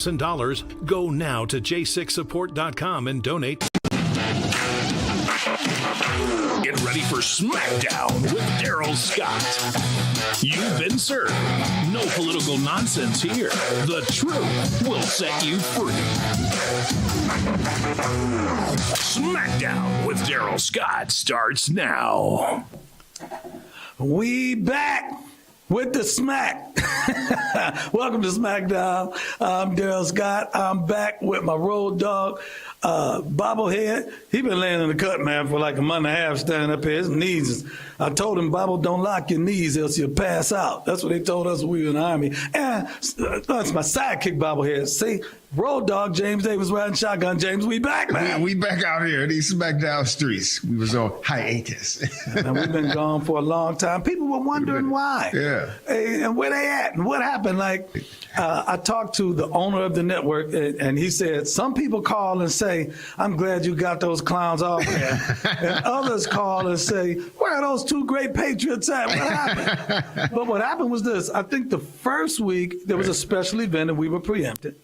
$1,000. Go now to j6support.com and donate. Get ready for Smackdown with Darrell Scott. You've been served. No political nonsense here. The truth will set you free. Smackdown with Darrell Scott starts now. We back with the smack. Welcome to Smackdown. I'm Darrell Scott. I'm back with my road dog, Bobblehead. He been laying in the cut, man, for like a month and a half, standing up here. His knees. I told him, Bobble, don't lock your knees, else you'll pass out. That's what they told us when we were in the Army. And that's my sidekick, Bobblehead. See, road dog James Davis riding shotgun. James, we back, man. We back out here in these Smackdown streets. We was on hiatus. And we've been gone for a long time. People were wondering why. Yeah. And where they at and what happened. Like, I talked to the owner of the network, and he said, some people call and say, I'm glad you got those clowns off there. And others call and say, where are those two great patriots at? What happened? But what happened was this. I think the first week, there was a special event and we were preempted.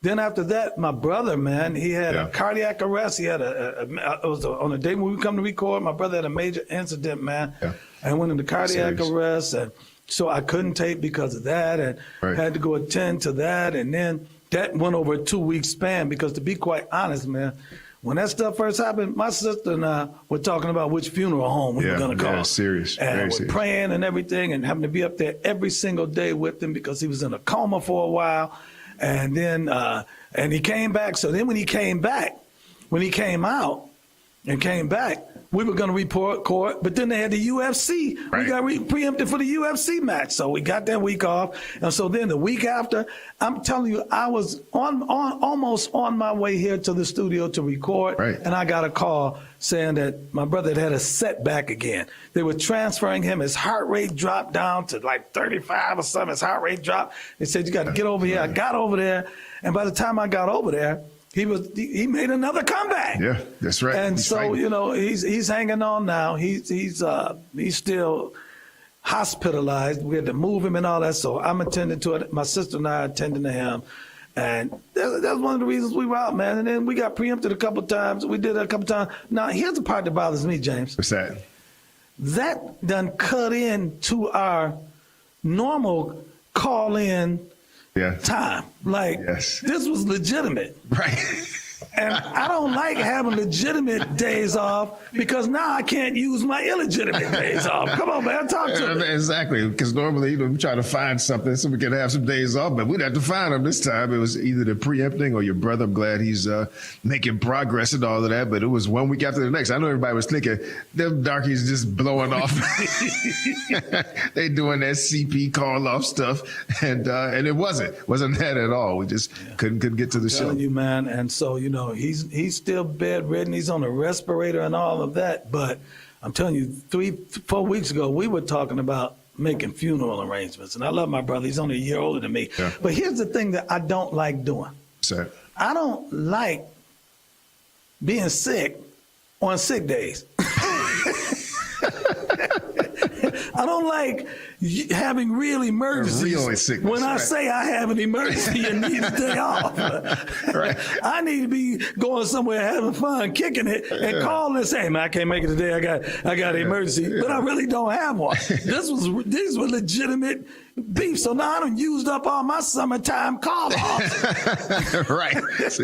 Then after that, my brother, man, he had a cardiac arrest. He had it was on the day when we come to record, my brother had a major incident, man. Yeah. And went into cardiac arrest. And so I couldn't tape because of that and had to go attend to that. And then that went over a 2-week span because, to be quite honest, man, when that stuff first happened, my sister and I were talking about which funeral home we were going to call. Yeah, serious. And we're praying and everything and having to be up there every single day with him because he was in a coma for a while. And then, and he came back. So then when he came out and came back, we were going to report court, but then they had the UFC. Right. We got preempted for the UFC match. So we got that week off. And so then the week after, I'm telling you, I was almost on my way here to the studio to record. Right. And I got a call saying that my brother had a setback again. They were transferring him. His heart rate dropped down to like 35 or something. His heart rate dropped. They said, you got to get over here. I got over there. And by the time I got over there, he made another comeback. Yeah, that's right. And he's fighting. You know, he's hanging on now. He's still hospitalized. We had to move him and all that. So I'm attending to it. My sister and I are attending to him. And that's one of the reasons we were out, man. And then we got preempted a couple times. We did it a couple times. Now, here's the part that bothers me, James. What's that? That done cut in to our normal call-in time. Like, this was legitimate. Right. And I don't like having legitimate days off because now I can't use my illegitimate days off. Come on, man, talk to me. Exactly, because normally we try to find something so we can have some days off, but we'd have to find them this time. It was either the preempting or your brother. I'm glad he's making progress and all of that, but it was 1 week after the next. I know everybody was thinking, them darkies just blowing off. They doing that CP call-off stuff, and it wasn't that at all. We just couldn't get to the show. I'm telling you, man, and so, you know, he's still bedridden. He's on a respirator and all of that. But I'm telling you, 3-4 weeks ago, we were talking about making funeral arrangements. And I love my brother. He's only a year older than me. Yeah. But here's the thing that I don't like doing. Sir. I don't like being sick on sick days. I don't like having real emergencies. When I say I have an emergency and need a day off, I need to be going somewhere having fun, kicking it, and calling and saying, man, I can't make it today. I got an emergency, but I really don't have one. These were legitimate beef. So now I done used up all my summertime call-offs. Right. So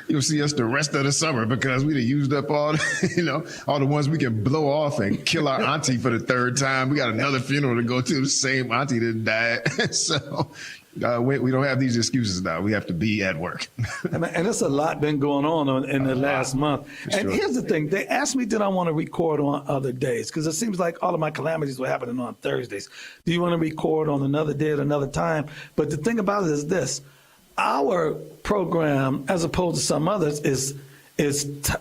you'll see us the rest of the summer because we done used up all the ones we can blow off and kill our auntie for the third time. We got another funeral to go to. The same auntie that died. So we don't have these excuses now. We have to be at work. And there's a lot been going on in the last month. And here's the thing. They asked me, did I want to record on other days? Because it seems like all of my calamities were happening on Thursdays. Do you want to record on another day at another time? But the thing about it is this. Our program, as opposed to some others, is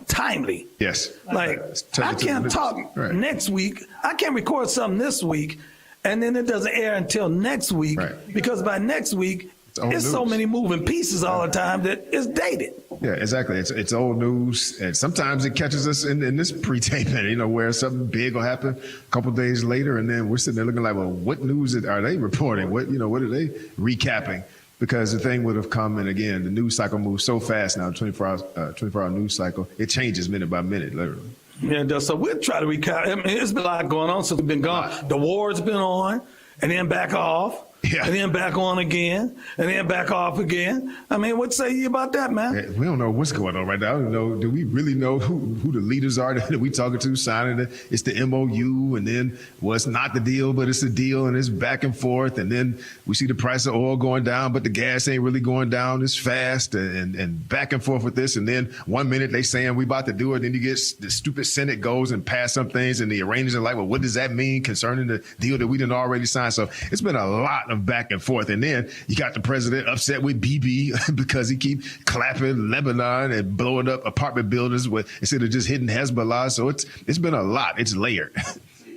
timely. Yes. Like, I can't talk next week. I can't record something this week, and then it doesn't air until next week because by next week, it's so many moving pieces all the time that it's dated. Yeah, exactly. It's old news, and sometimes it catches us in this pre-taping, where something big will happen a couple of days later, and then we're sitting there looking like, well, what news are they reporting? What are they recapping? because the thing would have come, and again, the news cycle moves so fast now, 24-hour news cycle, it changes minute by minute, literally. Yeah, it does. So we'll try to recap. I mean, it's been a lot going on since we've been gone. The war's been on, and then back off. Yeah. And then back on again, and then back off again. I mean, what say you about that, man? Yeah, we don't know what's going on right now. I don't know. Do we really know who the leaders are that we talking to signing it? It's the MOU, and then, well, it's not the deal, but it's a deal, and it's back and forth. And then we see the price of oil going down, but the gas ain't really going down as fast, and back and forth with this. And then 1 minute they saying we about to do it, then you get the stupid Senate goes and pass some things, and the Iranians are like, well, what does that mean concerning the deal that we didn't already sign? So it's been a lot of back and forth. And then you got the president upset with Bibi because he keep clapping Lebanon and blowing up apartment buildings instead of just hitting Hezbollah. So it's been a lot. It's layered.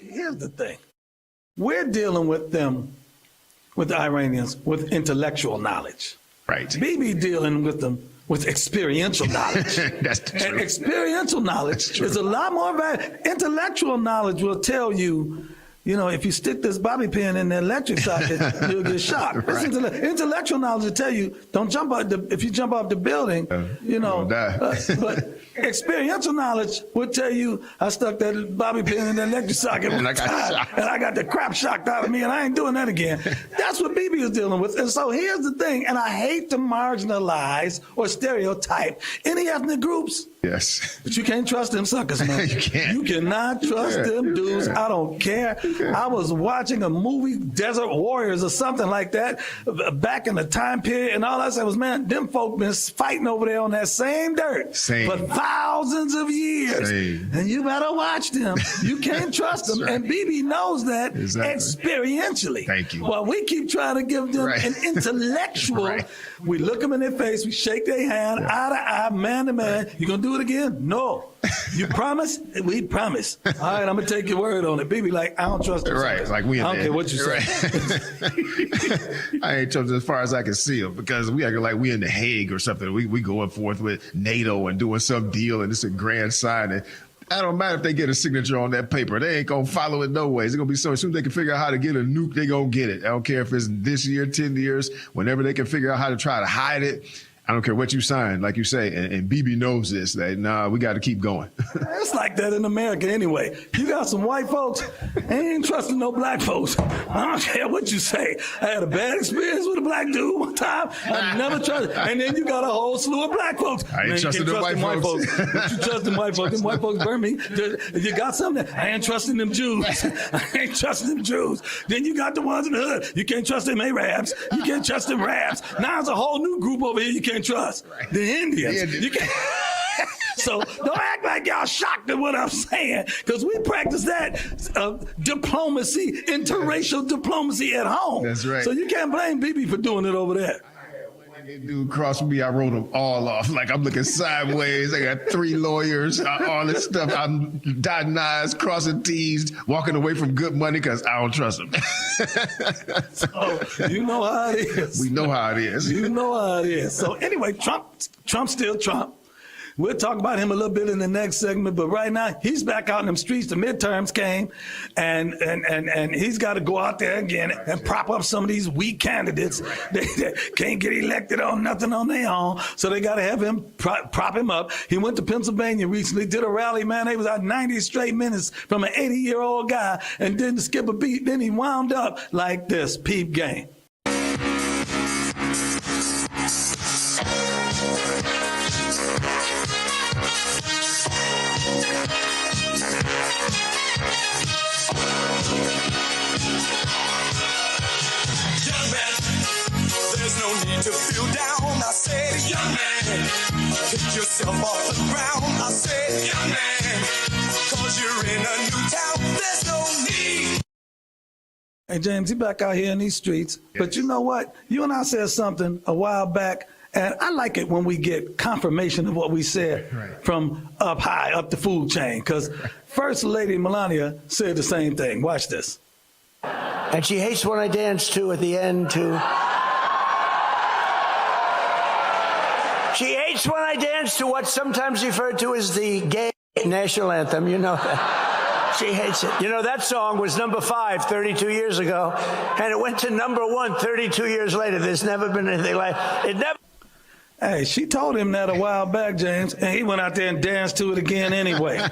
Here's the thing. We're dealing with them, with the Iranians, with intellectual knowledge. Right. Bibi dealing with them with experiential knowledge. That's the truth. And experiential knowledge is a lot more valuable. Intellectual knowledge will tell you, you know, if you stick this bobby pin in the electric socket, you'll get shocked. Right. Intellectual knowledge will tell you, don't jump out if you jump off the building, you know. But experiential knowledge will tell you, I stuck that bobby pin in the electric socket and I got the crap shocked out of me, and I ain't doing that again. That's what Bibi is dealing with. And so here's the thing, and I hate to marginalize or stereotype any ethnic groups. Yes. But you can't trust them suckers, man. You can't. You cannot trust them dudes. I don't care. I was watching a movie, Desert Warriors or something like that, back in the time period, and all I said was, man, them folk been fighting over there on that same dirt for thousands of years. And you better watch them. You can't trust them. Right. And Bibi knows that experientially. Thank you. Well, we keep trying to give them an intellectual. We look them in their face, we shake their hand, eye to eye, man to man. You gonna do it again? No. You promise? We promise. All right, I'm gonna take your word on it. Bibi like, I don't trust them. Right, like we in I don't care what you say. I ain't trust as far as I can see them, because we act like we in The Hague or something. We going forth with NATO and doing some deal, and it's a grand sign. And I don't matter if they get a signature on that paper. They ain't going to follow it no way. It's going to be so as soon as they can figure out how to get a nuke, they going to get it. I don't care if it's this year, 10 years, whenever they can figure out how to try to hide it. I don't care what you sign, like you say, and Bibi knows this, that, nah, we got to keep going. It's like that in America anyway. You got some white folks, ain't trusting no black folks. I don't care what you say. I had a bad experience with a black dude one time. I never trusted. And then you got a whole slew of black folks. I ain't trusting them white folks. But you trust them white folks. Them white folks burn me. You got something. I ain't trusting them Jews. I ain't trusting them Jews. Then you got the ones in the hood. You can't trust them Arabs. You can't trust them Arabs. Now there's a whole new group over here you can't trust. The Indians. You can't. So don't act like y'all shocked at what I'm saying, because we practice that diplomacy, interracial diplomacy at home. That's right. So you can't blame Bibi for doing it over there. Dude crossed me, I wrote them all off. Like I'm looking sideways. I got 3 lawyers, all this stuff. I'm dotting I's, crossing T's, walking away from good money because I don't trust them. So you know how it is. We know how it is. You know how it is. So anyway, Trump's still Trump. We'll talk about him a little bit in the next segment, but right now he's back out in them streets. The midterms came, and he's got to go out there again and prop up some of these weak candidates that can't get elected on nothing on their own. So they got to have him prop him up. He went to Pennsylvania recently, did a rally. Man, they was out 90 straight minutes from an 80-year-old guy and didn't skip a beat. Then he wound up like this. Peep game. To feel down, I said, young man, pick yourself off the ground. I said, young man, cause you're in a new town, there's no need. Hey, James, he back out here in these streets. Yes. But you know what? You and I said something a while back, and I like it when we get confirmation of what we said from up high, up the food chain, because First Lady Melania said the same thing. Watch this. And she hates when I dance, too, at the end, too. She hates when I dance to what's sometimes referred to as the gay national anthem. You know that. She hates it. You know, that song was number 5 32 years ago, and it went to number 1 32 years later. There's never been anything like it. Never. Hey, she told him that a while back, James, and he went out there and danced to it again anyway.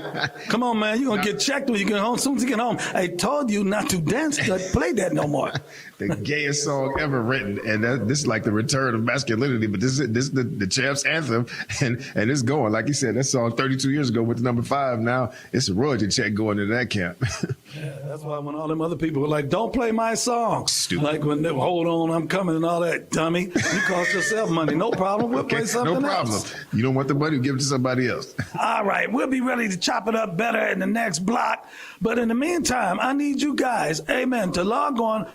Come on, man, you're going to get checked when you get home. As soon as you get home, I told you not to dance, to play that no more. The gayest song ever written, and this is like the return of masculinity, but this is the champ's anthem, and it's going. Like you said, that song 32 years ago went to number 5. Now it's a royalty check going to that camp. Yeah, that's why when all them other people were like, don't play my song. Stupid. Like when they were, hold on, I'm coming and all that, dummy. You cost yourself money. No problem. We'll play something no problem. else. You don't want the money, give it to somebody else. All right, we'll be ready to chop it up better in the next block. But in the meantime, I need you guys, amen, to log on.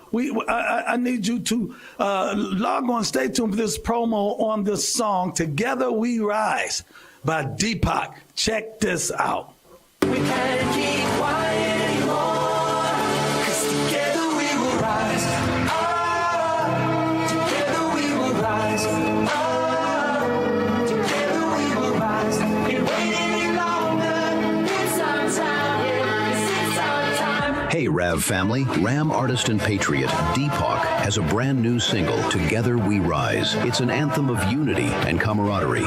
I need you to log on, stay tuned for this promo on this song, Together We Rise by Deepak. Check this out. We can't keep quiet anymore, 'cause together we will rise. Oh, together we will rise. Oh, together we will rise. Can't wait any longer. It's our time. Yes, it's our time. Hey, Rav family, Ram artist and patriot Deepak has a brand new single, Together We Rise. It's an anthem of unity and camaraderie.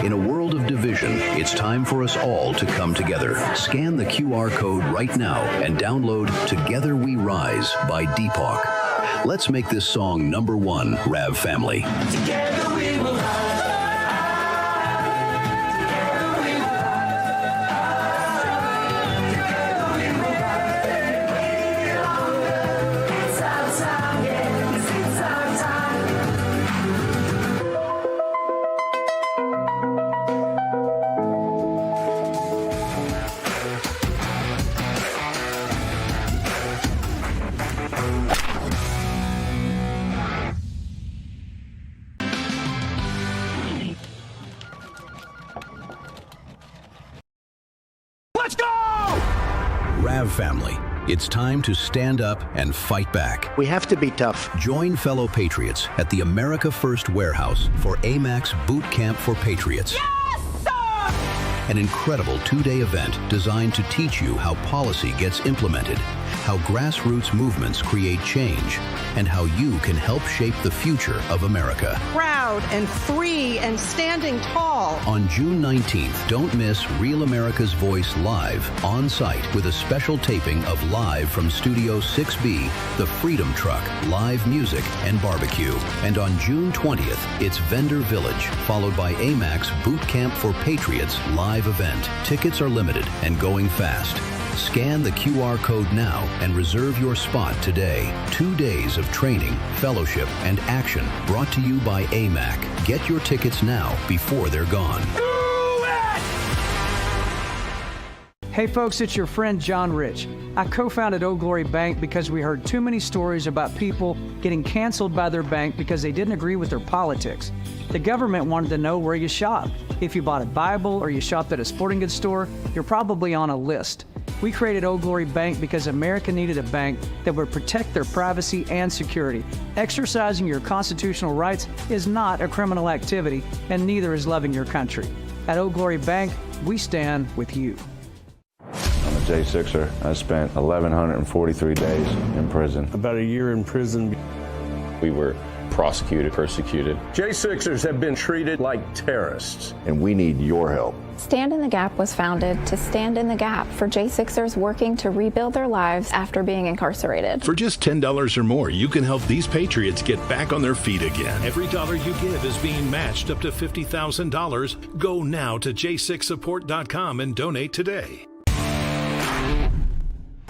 In a world of division, it's time for us all to come together. Scan the QR code right now and download Together We Rise by Deepak. Let's make this song number 1, Rav family. Together we will rise. Rav family, it's time to stand up and fight back. We have to be tough. Join fellow patriots at the America First Warehouse for AMAC's Boot Camp for Patriots. Yes, sir! An incredible 2-day event designed to teach you how policy gets implemented, how grassroots movements create change, and how you can help shape the future of America. Proud and free and standing tall. On June 19th, don't miss Real America's Voice live on site with a special taping of Live from Studio 6B, The Freedom Truck, live music and barbecue. And on June 20th, it's Vendor Village, followed by AMAC's Boot Camp for Patriots live event. Tickets are limited and going fast. Scan the QR code now and reserve your spot today. 2 days of training, fellowship, and action brought to you by AMAC. Get your tickets now before they're gone. Hey folks, it's your friend John Rich. I co-founded Old Glory Bank because we heard too many stories about people getting canceled by their bank because they didn't agree with their politics. The government wanted to know where you shop. If you bought a Bible or you shopped at a sporting goods store, you're probably on a list. We created Old Glory Bank because America needed a bank that would protect their privacy and security. Exercising your constitutional rights is not a criminal activity, and neither is loving your country. At Old Glory Bank, we stand with you. I'm a J6er. I spent 1,143 days in prison. About a year in prison. We were prosecuted, persecuted. J6ers have been treated like terrorists. And we need your help. Stand in the Gap was founded to stand in the gap for J6ers working to rebuild their lives after being incarcerated. For just $10 or more, you can help these patriots get back on their feet again. Every dollar you give is being matched up to $50,000. Go now to j6support.com and donate today.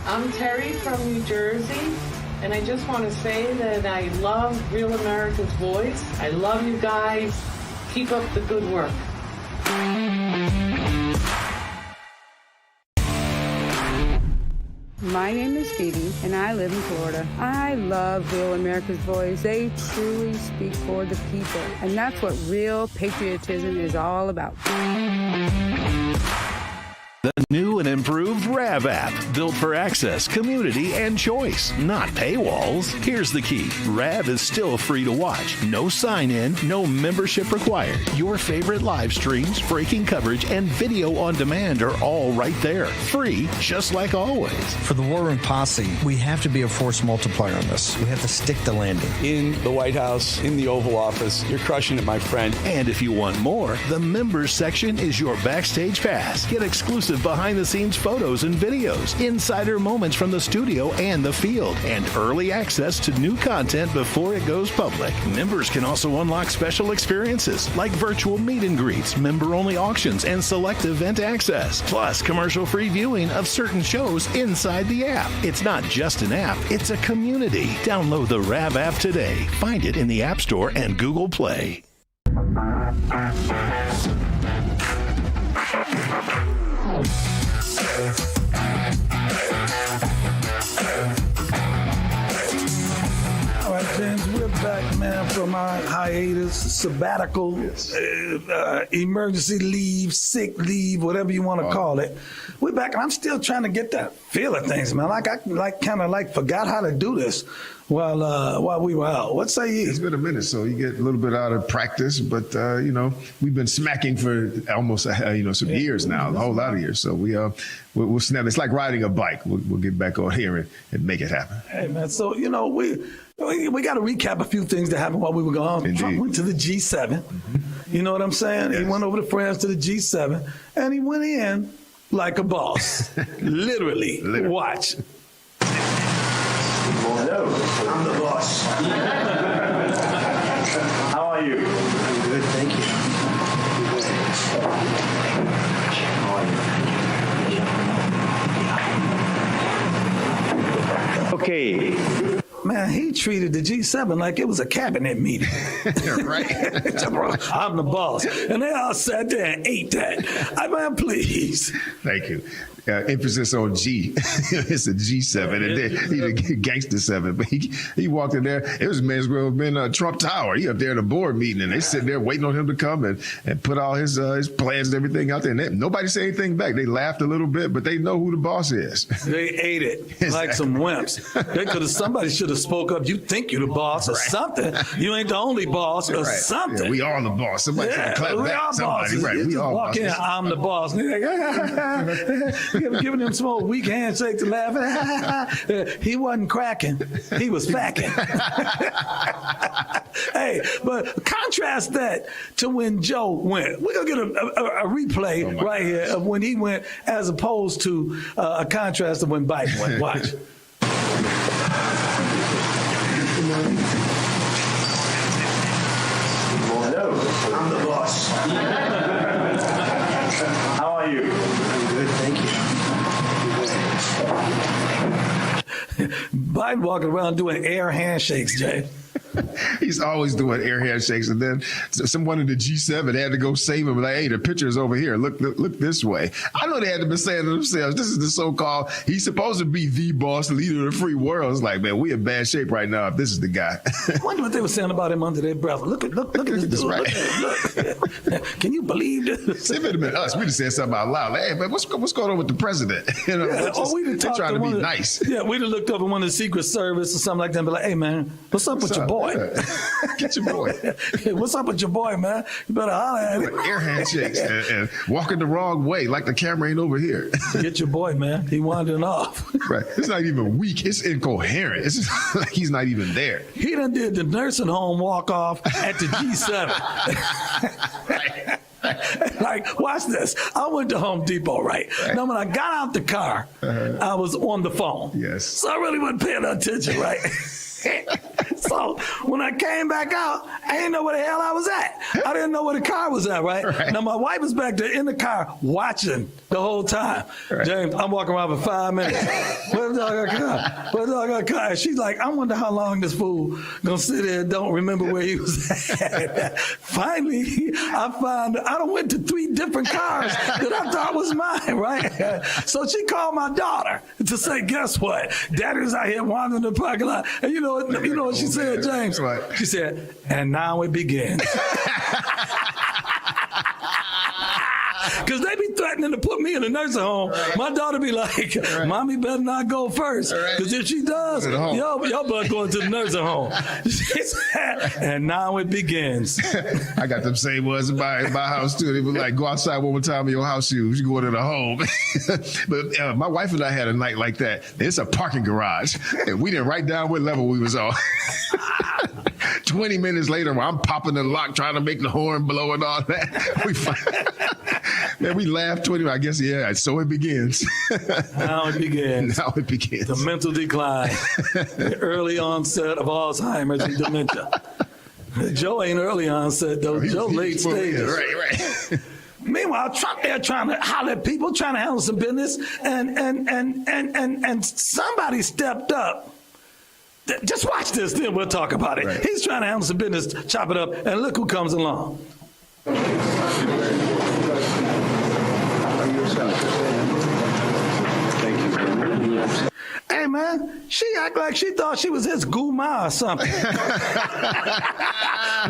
I'm Terry from New Jersey, and I just want to say that I love Real America's Voice. I love you guys. Keep up the good work. My name is Phoebe, and I live in Florida. I love Real America's Voice. They truly speak for the people, and that's what real patriotism is all about. The New and improved RAV app, built for access, community, and choice, not paywalls. Here's the key. RAV is still free to watch. No sign-in, no membership required. Your favorite live streams, breaking coverage, and video on demand are all right there. Free, just like always. For the War Room Posse, we have to be a force multiplier on this. We have to stick the landing. In the White House, in the Oval Office, you're crushing it, my friend. And if you want more, the members section is your backstage pass. Get exclusive behind-the-scenes photos and videos, insider moments from the studio and the field, and early access to new content before it goes public. Members can also unlock special experiences like virtual meet and greets, member-only auctions, and select event access, plus commercial-free viewing of certain shows inside the app. It's not just an app, it's a community. Download the RAV app today. Find it in the App Store and Google Play. All right, James, we're back, man, from our hiatus, sabbatical, emergency leave, sick leave, whatever you want to call it. We're back, and I'm still trying to get that feel of things, man. I kind of forgot how to do this while we were out. What say you? It's been a minute, so you get a little bit out of practice, but we've been smacking for almost some years now, a whole lot of years. So we'll snap. It's like riding a bike. We'll get back on here and make it happen. Hey man, so we got to recap a few things that happened while we were gone. Indeed. Trump went to the G7. Mm-hmm. You know what I'm saying? Yes. He went over to France to the G7, and he went in like a boss. Literally. Watch. Hello, I'm the boss. How are you? I'm good, thank you. Okay. Man, he treated the G7 like it was a cabinet meeting. Right. I'm the boss. And they all sat there and ate that. Man, please. Thank you. Emphasis on G. It's a G7, and then he's a gangster 7. But he walked in there. It was may as well have been Trump Tower. He up there at a board meeting, and they sitting there waiting on him to come and put all his plans and everything out there. And nobody said anything back. They laughed a little bit, but they know who the boss is. They ate it like some wimps. Somebody should have spoke up. You think you're the boss or something. You ain't the only boss or something. Yeah, we all the boss. Somebody should clap back. Somebody, right? We all walk in. I'm the boss. Giving him some old weak handshake to laugh. He wasn't cracking. He was facking. Hey, but contrast that to when Joe went. We're going to get a replay right here of when he went as opposed to a contrast of when Biden went. Watch. Hello, I'm the boss. How are you? I'm good, thank you. Biden walking around doing air handshakes, Jay. He's always doing air handshakes, and then someone in the G7 had to go save him. Like, hey, the picture is over here. Look this way. I know they had to be saying to themselves, this is the so-called, he's supposed to be the boss, leader of the free world. It's like, man, we in bad shape right now if this is the guy. I wonder what they were saying about him under their breath. Look at this dude. Right. Look. Can you believe this? If it had been us, we'd have said something out loud. Like, hey, man, what's going on with the president? They're trying to be nice. Yeah, we'd have looked over one of the Secret Service or something like that and be like, hey, man, what's up with your boy? Get your boy. Hey, what's up with your boy, man? You better holler at him. Air handshakes and walking the wrong way, like the camera ain't over here. Get your boy, man. He wandering off. Right. It's not even weak. It's incoherent. It's just like he's not even there. He done did the nursing home walk off at the G7. Like, watch this. I went to Home Depot, right? Now, when I got out the car, I was on the phone. Yes. So I really wasn't paying attention, right? So when I came back out, I didn't know where the hell I was at. I didn't know where the car was at, right? Now, my wife was back there in the car watching the whole time. Right. James, I'm walking around for 5 minutes. Where's the dog car? Where's the dog car? She's like, I wonder how long this fool gonna sit there and don't remember where he was at. Finally, I done went to 3 different cars that I thought was mine, right? So she called my daughter to say, guess what? Daddy's out here wandering the parking lot. And you know what she said, James? Right. She said, and now it begins. Because they be threatening to put me in a nursing home. My daughter be like, Mommy better not go first. Because if she does, y'all better going to the nursing home. And now it begins. I got them same ones in my house too. They were like, go outside one more time in your house shoes. You go to the home. But my wife and I had a night like that. It's a parking garage. And we didn't write down what level we was on. 20 minutes later, I'm popping the lock, trying to make the horn blow and all that. Man, we laughed 20. I guess, yeah, so it begins. Now it begins. Now it begins. The mental decline. The early onset of Alzheimer's and dementia. Joe ain't early onset, though. Joe late stages. Right. Meanwhile, Trump there trying to holler at people, trying to handle some business, and somebody stepped up. Just watch this, then we'll talk about it. Right. He's trying to handle some business, chop it up, and look who comes along. Hey, man, she act like she thought she was his guma or something.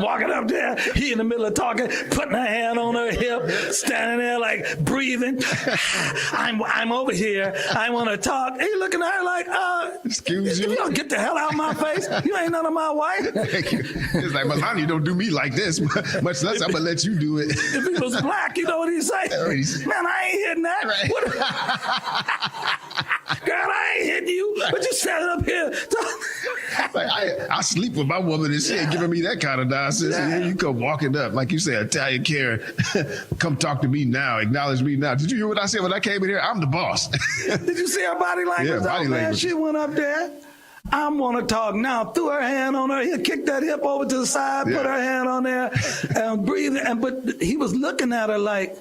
Walking up there, he in the middle of talking, putting her hand on her hip, standing there like breathing. I'm over here. I want to talk. He looking at her like, excuse you? You don't get the hell out of my face. You ain't none of my wife. It's like, Melania, don't do me like this. Much less I'm going to let you do it. If he was black, you know what he'd say? Man, I ain't hitting that. Right. Girl, I ain't hitting you, but you sat up here. Like, I sleep with my woman and she ain't giving me that kind of nonsense. And then you come walking up, like you say, Italian Karen, come talk to me now, acknowledge me now. Did you hear what I said when I came in here? I'm the boss. Did you see her body language? Yeah, body language. She went up there. I want to talk now. Threw her hand on her. He kicked that hip over to the side, put her hand on there, and breathing. But he was looking at her like,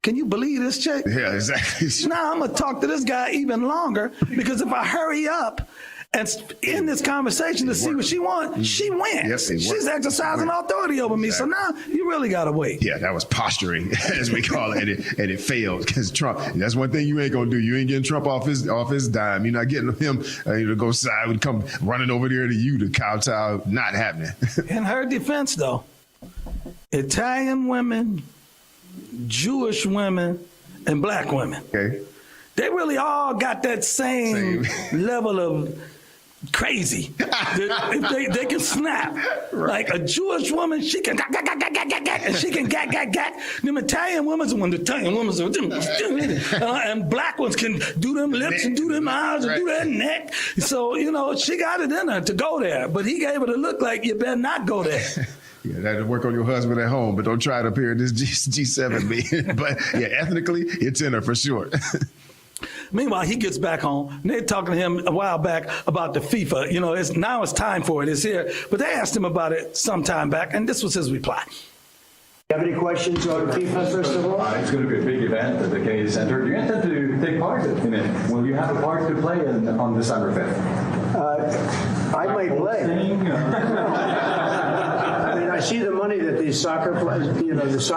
can you believe this chick? Yeah, exactly. Now I'm going to talk to this guy even longer, because if I hurry up and in this conversation to see what she wants, she wins. Yes, she's exercising authority over me. So now you really got to wait. Yeah, that was posturing, as we call it, and it failed because Trump. That's one thing you ain't gonna do. You ain't getting Trump off his dime. You're not getting him to go side and come running over there to you to kowtow. Not happening. In her defense, though, Italian women, Jewish women, and black women. Okay. They really all got that same level of crazy. They can snap. Right. Like a Jewish woman, she can and she can gag. Them Italian women, and black ones can do them lips and do them eyes and do that neck. So, she got it in her to go there. But he gave her the look like, you better not go there. Yeah, that to work on your husband at home, but don't try it up here in this G7 meeting. But yeah, ethnically, it's in her for sure. Meanwhile, he gets back home, and they're talking to him a while back about the FIFA. Now it's time for it. It's here. But they asked him about it some time back, and this was his reply. You have any questions on FIFA, first of all? It's going to be a big event at the Kennedy Center. Do you intend to take part in it? Will you have a part to play on December 5th? I might play. I see the money that these soccer players,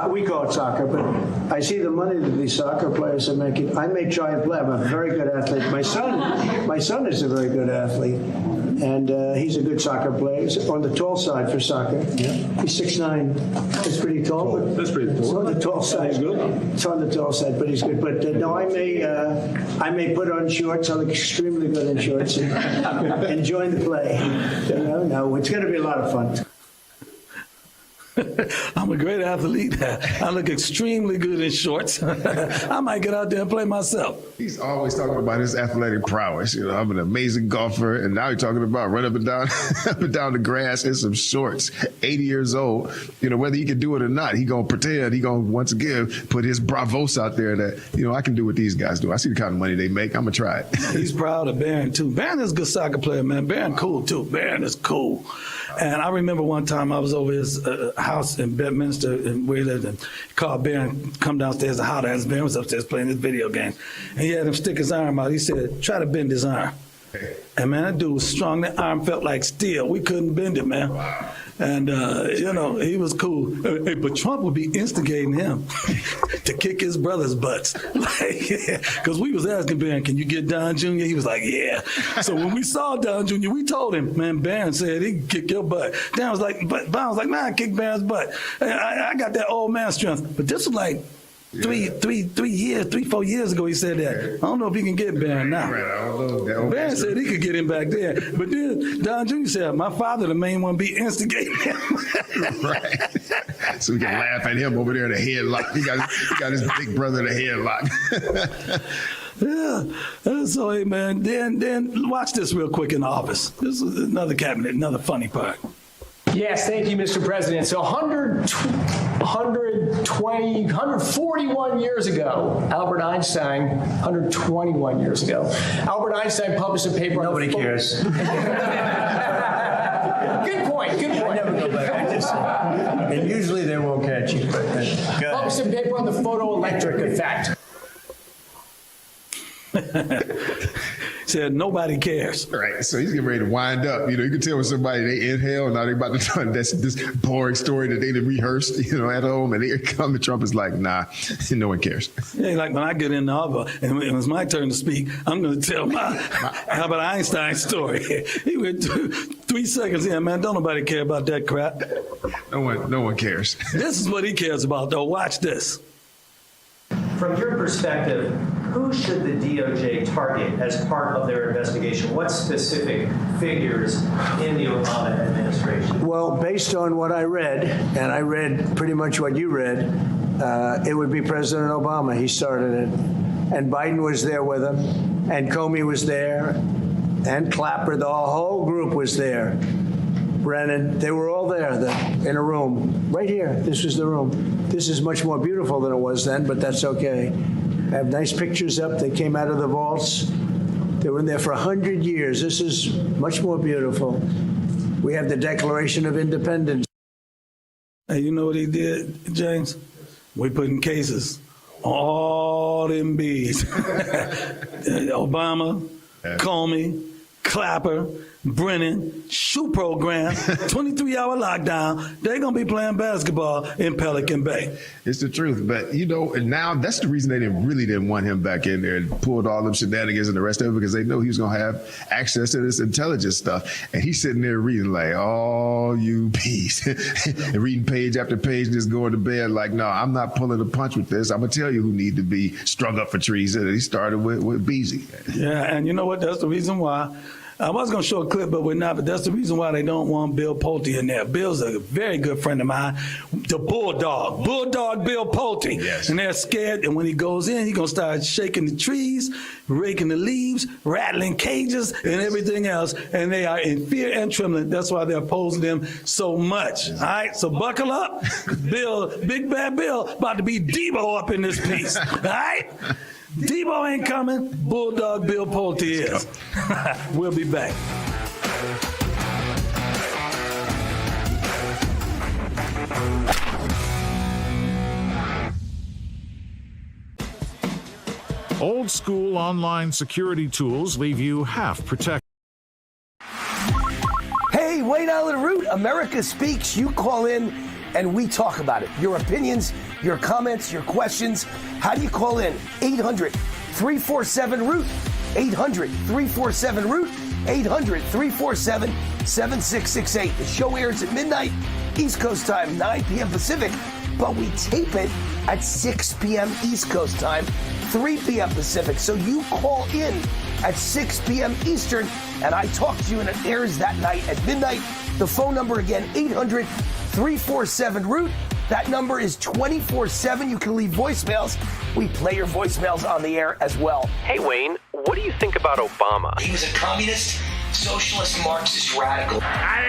we call it soccer, but I see the money that these soccer players are making. I may try and play. I'm a very good athlete. My son is a very good athlete, and he's a good soccer player. He's on the tall side for soccer. Yeah. He's 6'9". That's pretty tall. That's pretty tall. It's on the tall side. He's good. It's on the tall side, but he's good. But no, I may put on shorts. I look extremely good in shorts and join the play. No, it's going to be a lot of fun. I'm a great athlete. I look extremely good in shorts. I might get out there and play myself. He's always talking about his athletic prowess. I'm an amazing golfer, and now he's talking about running up and down the grass in some shorts. 80 years old. Whether he can do it or not, he gonna pretend. He gonna once again put his bravos out there that I can do what these guys do. I see the kind of money they make. I'm gonna try it. He's proud of Barron too. Barron is a good soccer player, man. Barron cool too. Barron is cool. And I remember one time I was over his house in Bedminster, and we lived, and he called Barron, come downstairs to holler at us. Barron was upstairs playing his video game. And he had him stick his arm out. He said, try to bend his arm. And man, that dude was strong. That arm felt like steel. We couldn't bend it, man. Wow. And, he was cool. Hey, but Trump would be instigating him to kick his brother's butts. Because we was asking Barron, can you get Don Jr.? He was like, yeah. So when we saw Don Jr., we told him, man, Barron said he can kick your butt. Don was like, man, I kick Barron's butt. I got that old man strength. But this was like Three, 4 years ago, he said that. I don't know if he can get Barron now. Right, I don't know. Barron said he could get him back there. But then Don Jr. said, my father, the main one, be instigating him. Right. So we can laugh at him over there in the headlock. He got his big brother in the headlock. Yeah. So, hey, man, then watch this real quick in the office. This is another cabinet, another funny part. Yes, thank you, Mr. President. So 141 years ago, Albert Einstein, 121 years ago, Albert Einstein published a paper. Nobody cares. Good point. I never go back. And usually they won't catch you. But published a paper on the photoelectric effect. Said nobody cares. Right. So he's getting ready to wind up. You can tell when somebody, they inhale, now they're about to turn this boring story that they did rehearsed, at home. And here come the Trump is like, nah, no one cares. Yeah, like when I get in the office and when it's my turn to speak, I'm going to tell my Albert Einstein story. He went 3 seconds in, man. Don't nobody care about that crap. No one cares. This is what he cares about, though. Watch this. From your perspective, who should the DOJ target as part of their investigation? What specific figures in the Obama administration? Well, based on what I read, and I read pretty much what you read, it would be President Obama. He started it. And Biden was there with him, and Comey was there, and Clapper. The whole group was there. Brennan, they were all there in a room. Right here, this was the room. This is much more beautiful than it was then, but that's okay. I have nice pictures up. They came out of the vaults. They were in there for 100 years. This is much more beautiful. We have the Declaration of Independence. Hey, you know what he did, James? We put in cases all them bees. Obama, Comey, Clapper, Brennan, shoe program, 23-hour lockdown. They're going to be playing basketball in Pelican Bay. It's the truth. But, and now that's the reason they didn't want him back in there and pulled all them shenanigans and the rest of it, because they know he was going to have access to this intelligence stuff. And he's sitting there reading like, all you bees, and reading page after page and just going to bed like, no, I'm not pulling a punch with this. I'm going to tell you who need to be strung up for treason. And he started with Beasley. Yeah, and you know what? That's the reason why. I was going to show a clip, but we're not. But that's the reason why they don't want Bill Pulte in there. Bill's a very good friend of mine, the Bulldog Bill Pulte. Yes. And they're scared. And when he goes in, he's going to start shaking the trees, raking the leaves, rattling cages, and everything else. And they are in fear and trembling. That's why they're opposing him so much. All right, so buckle up. Bill, Big Bad Bill, about to be Debo up in this piece. All right? Debo ain't coming. Bulldog Bill Pulte is. We'll be back. Old school online security tools leave you half protected. Hey, Wayne Allen Root, America Speaks. You call in and we talk about it. Your opinions, your comments, your questions. How do you call in? 800-347-ROOT. 800-347-ROOT. 800-347-7668. The show airs at midnight, East Coast time, 9 p.m. Pacific, but we tape it at 6 p.m. East Coast time, 3 p.m. Pacific. So you call in at 6 p.m. Eastern, and I talk to you, and it airs that night at midnight. The phone number again, 800-347-ROOT. That number is 24/7. You can leave voicemails. We play your voicemails on the air as well. Hey, Wayne, what do you think about Obama? He was a communist, socialist, Marxist radical. I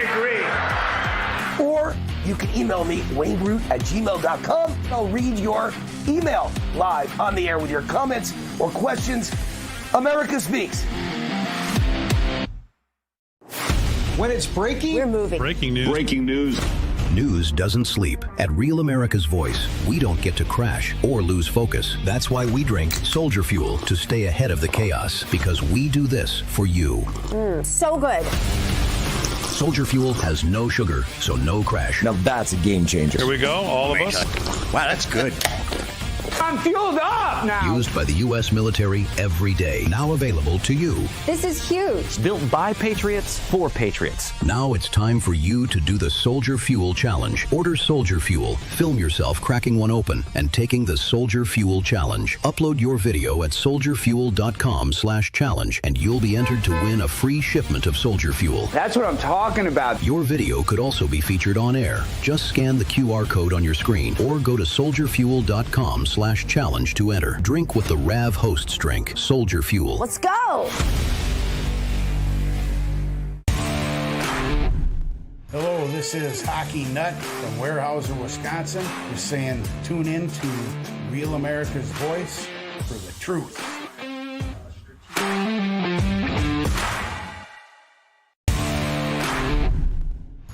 agree. Or you can email me, wayneroot@gmail.com. I'll read your email live on the air with your comments or questions. America Speaks. When it's breaking, we're moving. Breaking news. Breaking news. News doesn't sleep. At Real America's Voice, we don't get to crash or lose focus. That's why we drink Soldier Fuel to stay ahead of the chaos, because we do this for you. So good. Soldier Fuel has no sugar, so no crash. Now that's a game changer. Here we go, all of us. Wow, that's good. I'm fueled up now. Used by the U.S. military every day. Now available to you. This is huge. Built by Patriots for Patriots. Now it's time for you to do the Soldier Fuel Challenge. Order Soldier Fuel, film yourself cracking one open, and taking the Soldier Fuel Challenge. Upload your video at soldierfuel.com/challenge, and you'll be entered to win a free shipment of Soldier Fuel. That's what I'm talking about. Your video could also be featured on air. Just scan the QR code on your screen or go to soldierfuel.com/challenge to enter. Drink with the Rav Hosts drink, Soldier Fuel. Let's go. Hello, this is Hockey Nut from Weyerhaeuser, Wisconsin. We're saying tune in to Real America's Voice for the truth.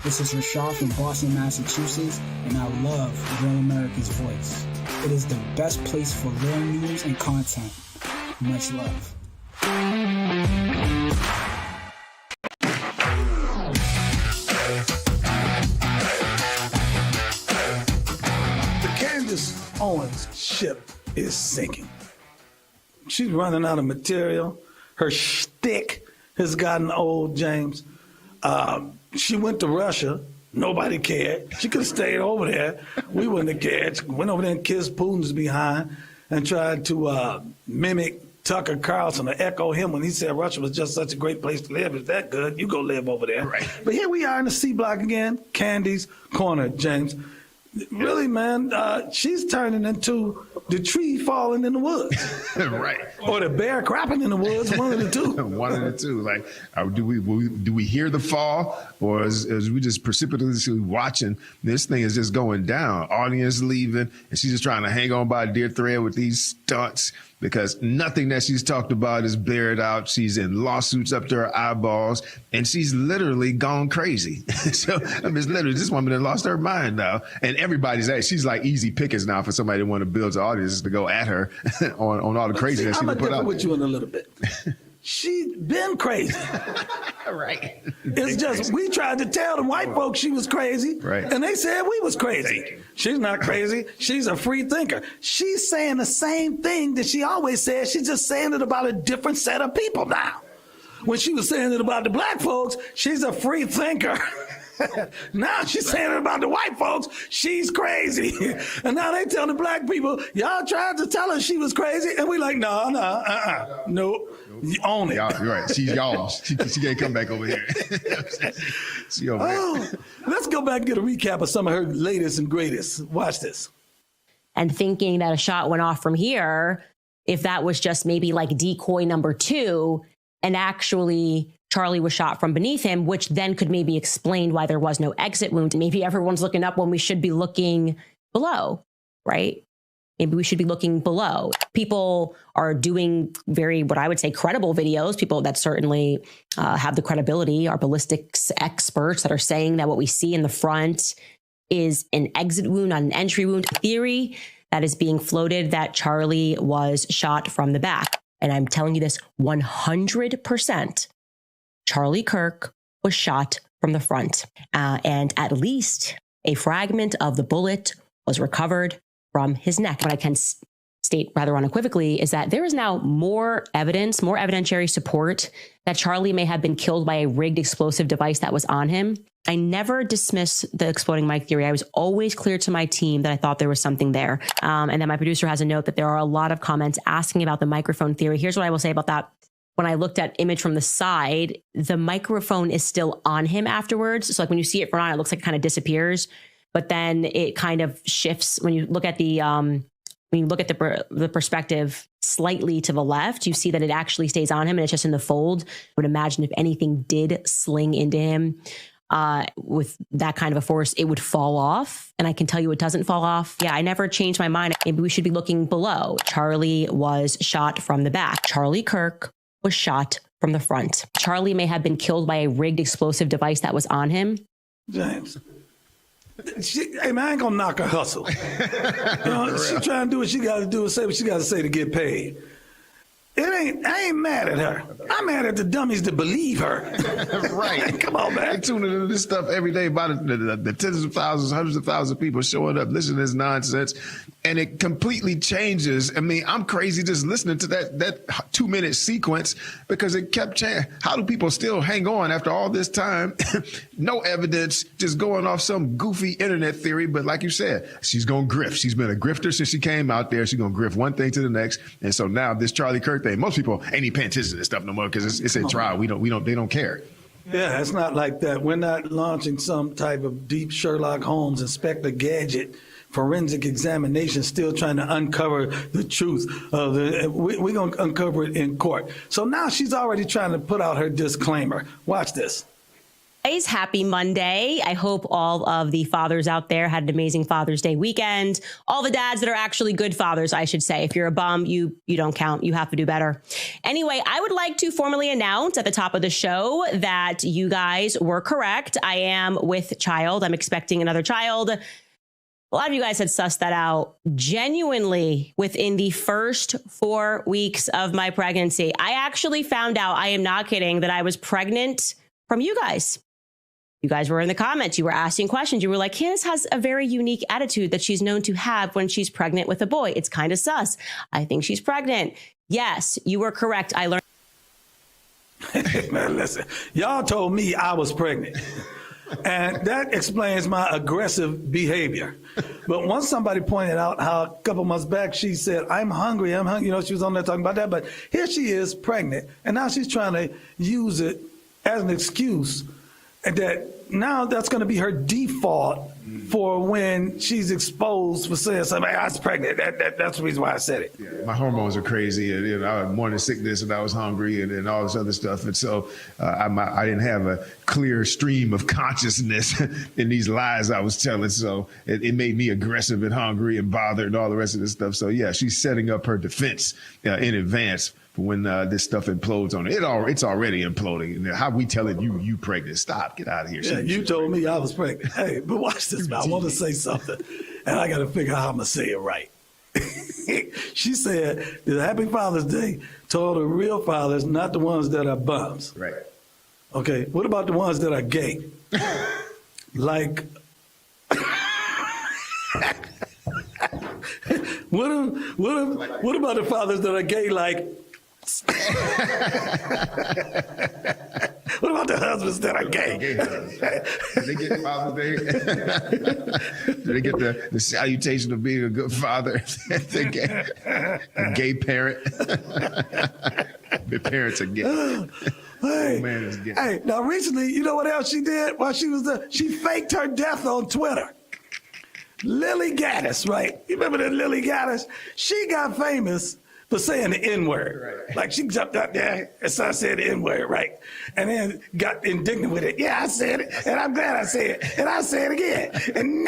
This is Rashad from Boston, Massachusetts, and I love Real America's Voice. It is the best place for real news and content. Much love. The Candace Owens ship is sinking. She's running out of material. Her shtick has gotten old, James. She went to Russia. Nobody cared. She could have stayed over there. We wouldn't have cared. She went over there and kissed Putin's behind and tried to mimic Tucker Carlson or echo him when he said Russia was just such a great place to live. It's that good. You go live over there. Right. But here we are in the C block again, Candy's Corner, James. Really, man, she's turning into the tree falling in the woods. Right. Or the bear crapping in the woods, one of the two. One of the two. Like, do we hear the fall, or is we just precipitously watching? This thing is just going down. Audience leaving, and she's just trying to hang on by a dear thread with these stunts because nothing that she's talked about is bared out. She's in lawsuits up to her eyeballs, and she's literally gone crazy. So, I mean, it's literally this woman that lost her mind now, and everybody's she's like easy pickings now for somebody to want to build an audience to go at her on all the craziness she would put out. I'm going to differ with you in a little bit. She's been crazy. Right. It's just we tried to tell the white folks she was crazy, right, and they said we was crazy. She's not crazy. She's a free thinker. She's saying the same thing that she always said. She's just saying it about a different set of people now. When she was saying it about the black folks, she's a free thinker. Now she's saying it about the white folks, she's crazy. And now they tell the black people, y'all tried to tell her she was crazy, and we like, no, you own it. You're right. She's y'all. She can't come back over here. She over there. Let's go back and get a recap of some of her latest and greatest. Watch this. And thinking that a shot went off from here, if that was just maybe like decoy number 2, and actually Charlie was shot from beneath him, which then could maybe explain why there was no exit wound. Maybe everyone's looking up when we should be looking below, right? Maybe we should be looking below. People are doing very, what I would say, credible videos. People that certainly have the credibility are ballistics experts that are saying that what we see in the front is an exit wound, not an entry wound. Theory that is being floated that Charlie was shot from the back. And I'm telling you this 100%. Charlie Kirk was shot from the front, and at least a fragment of the bullet was recovered from his neck. What I can state rather unequivocally is that there is now more evidence, more evidentiary support that Charlie may have been killed by a rigged explosive device that was on him. I never dismiss the exploding mic theory. I was always clear to my team that I thought there was something there. And then my producer has a note that there are a lot of comments asking about the microphone theory. Here's what I will say about that. When I looked at image from the side, the microphone is still on him afterwards. So like when you see it from on, it looks like it kind of disappears, but then it kind of shifts. When you look at the perspective slightly to the left, you see that it actually stays on him and it's just in the fold. I would imagine if anything did sling into him with that kind of a force, it would fall off. And I can tell you it doesn't fall off. Yeah, I never changed my mind. Maybe we should be looking below. Charlie was shot from the back. Charlie Kirk was shot from the front. Charlie may have been killed by a rigged explosive device that was on him. James, hey man, I ain't gonna knock her hustle. She trying to do what she got to do and say what she got to say to get paid. I ain't mad at her. I'm mad at the dummies that believe her. Right. Come on, man. They tuning into this stuff every day about the tens of thousands, hundreds of thousands of people showing up, listening to this nonsense. And it completely changes. I mean, I'm crazy just listening to that 2-minute sequence because it kept changing. How do people still hang on after all this time? No evidence, just going off some goofy internet theory. But like you said, she's going to grift. She's been a grifter since she came out there. She's going to grift one thing to the next. And so now this Charlie Kirk thing, most people ain't even paying attention to this stuff no more because it's a trial. They don't care. Yeah, it's not like that. We're not launching some type of deep Sherlock Holmes, Inspector Gadget, forensic examination, still trying to uncover the truth of we're going to uncover it in court. So now she's already trying to put out her disclaimer. Watch this. Guys, happy Monday. I hope all of the fathers out there had an amazing Father's Day weekend. All the dads that are actually good fathers, I should say. If you're a bum, you don't count. You have to do better. Anyway, I would like to formally announce at the top of the show that you guys were correct. I am with child. I'm expecting another child. A lot of you guys had sussed that out. Genuinely, within the first 4 weeks of my pregnancy, I actually found out, I am not kidding, that I was pregnant from you guys. You guys were in the comments. You were asking questions. You were like, Candace has a very unique attitude that she's known to have when she's pregnant with a boy. It's kind of sus. I think she's pregnant. Yes, you were correct. I learned. Man, listen, y'all told me I was pregnant. And that explains my aggressive behavior. But once somebody pointed out how a couple months back she said, I'm hungry. You know, she was on there talking about that. But here she is pregnant. And now she's trying to use it as an excuse. And that now that's going to be her default for when she's exposed for saying something. I was pregnant. That's the reason why I said it. Yeah, my hormones are crazy. And, I had morning sickness and I was hungry and all this other stuff. And so I didn't have a clear stream of consciousness in these lies I was telling. So it made me aggressive and hungry and bothered and all the rest of this stuff. So, yeah, she's setting up her defense in advance for when this stuff implodes on it. It's already imploding. How we telling you pregnant? Stop. Get out of here. Yeah, you told me I was pregnant. Hey, but watch this, man. I want to say something, and I got to figure out how I'm going to say it right. She said that Happy Father's Day told the real fathers, not the ones that are bums. Right. Okay, what about the ones that are gay? Like, what about the fathers that are gay like? What about the husbands that are gay? Do they get Father's Day? Do they get the salutation of being a good father? A gay parent? The parents are gay. Hey, man is gay. Hey, now recently, you know what else she did while she was there? She faked her death on Twitter. Lily Gaddis, right? You remember that Lily Gaddis? She got famous for saying the N-word. Right. Like she jumped out there and started saying the N-word, right? And then got indignant with it. Yeah, I said it, and I'm glad I said it, and I'll say it again. And